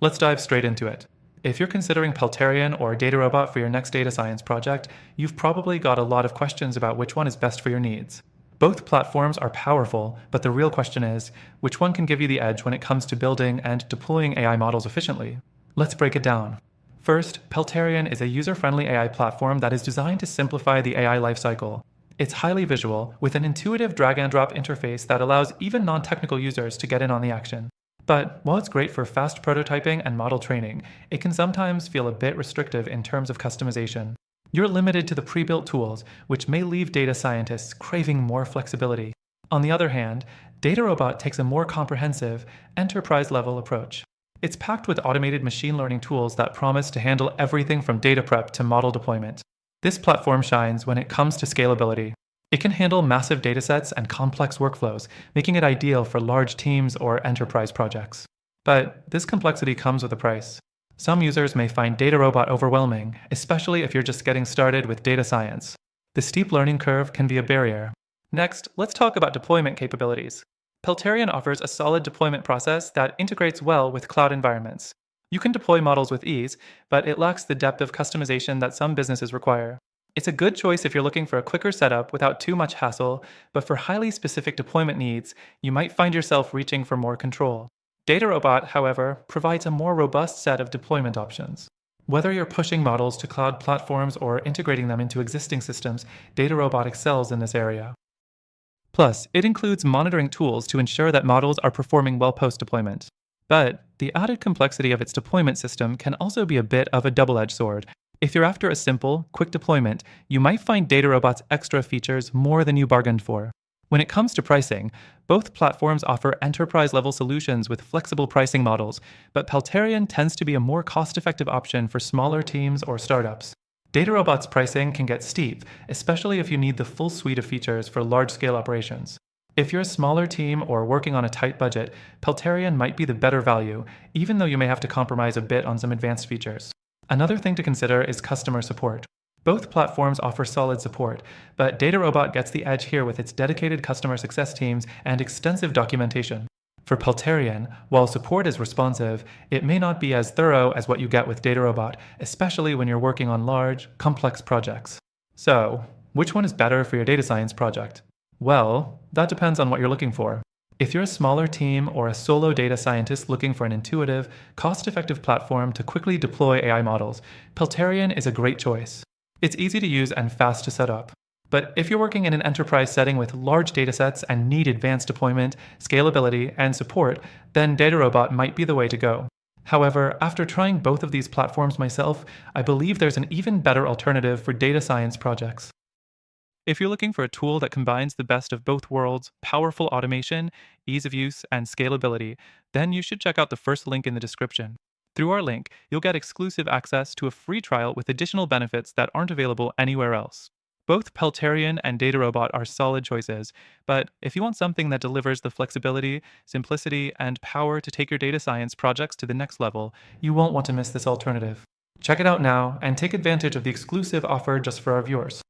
Let's dive straight into it. If you're considering Peltarion or DataRobot for your next data science project, you've probably got a lot of questions about which one is best for your needs. Both platforms are powerful, but the real question is, which one can give you the edge when it comes to building and deploying AI models efficiently? Let's break it down. First, Peltarion is a user-friendly AI platform that is designed to simplify the AI lifecycle. It's highly visual, with an intuitive drag-and-drop interface that allows even non-technical users to get in on the action. But while it's great for fast prototyping and model training, it can sometimes feel a bit restrictive in terms of customization. You're limited to the pre-built tools, which may leave data scientists craving more flexibility. On the other hand, DataRobot takes a more comprehensive, enterprise-level approach. It's packed with automated machine learning tools that promise to handle everything from data prep to model deployment. This platform shines when it comes to scalability. It can handle massive datasets and complex workflows, making it ideal for large teams or enterprise projects. But this complexity comes with a price. Some users may find DataRobot overwhelming, especially if you're just getting started with data science. The steep learning curve can be a barrier. Next, let's talk about deployment capabilities. Peltarion offers a solid deployment process that integrates well with cloud environments. You can deploy models with ease, but it lacks the depth of customization that some businesses require. It's a good choice if you're looking for a quicker setup without too much hassle, but for highly specific deployment needs, you might find yourself reaching for more control. DataRobot, however, provides a more robust set of deployment options. Whether you're pushing models to cloud platforms or integrating them into existing systems, DataRobot excels in this area. Plus, it includes monitoring tools to ensure that models are performing well post-deployment. But the added complexity of its deployment system can also be a bit of a double-edged sword. If you're after a simple, quick deployment, you might find DataRobot's extra features more than you bargained for. When it comes to pricing, both platforms offer enterprise-level solutions with flexible pricing models, but Peltarion tends to be a more cost-effective option for smaller teams or startups. DataRobot's pricing can get steep, especially if you need the full suite of features for large-scale operations. If you're a smaller team or working on a tight budget, Peltarion might be the better value, even though you may have to compromise a bit on some advanced features. Another thing to consider is customer support. Both platforms offer solid support, but DataRobot gets the edge here with its dedicated customer success teams and extensive documentation. For Peltarion, while support is responsive, it may not be as thorough as what you get with DataRobot, especially when you're working on large, complex projects. So, which one is better for your data science project? Well, that depends on what you're looking for. If you're a smaller team or a solo data scientist looking for an intuitive, cost-effective platform to quickly deploy AI models, Peltarion is a great choice. It's easy to use and fast to set up. But if you're working in an enterprise setting with large datasets and need advanced deployment, scalability, and support, then DataRobot might be the way to go. However, after trying both of these platforms myself, I believe there's an even better alternative for data science projects. If you're looking for a tool that combines the best of both worlds, powerful automation, ease of use, and scalability, then you should check out the first link in the description. Through our link, you'll get exclusive access to a free trial with additional benefits that aren't available anywhere else. Both Peltarion and DataRobot are solid choices, but if you want something that delivers the flexibility, simplicity, and power to take your data science projects to the next level, you won't want to miss this alternative. Check it out now and take advantage of the exclusive offer just for our viewers.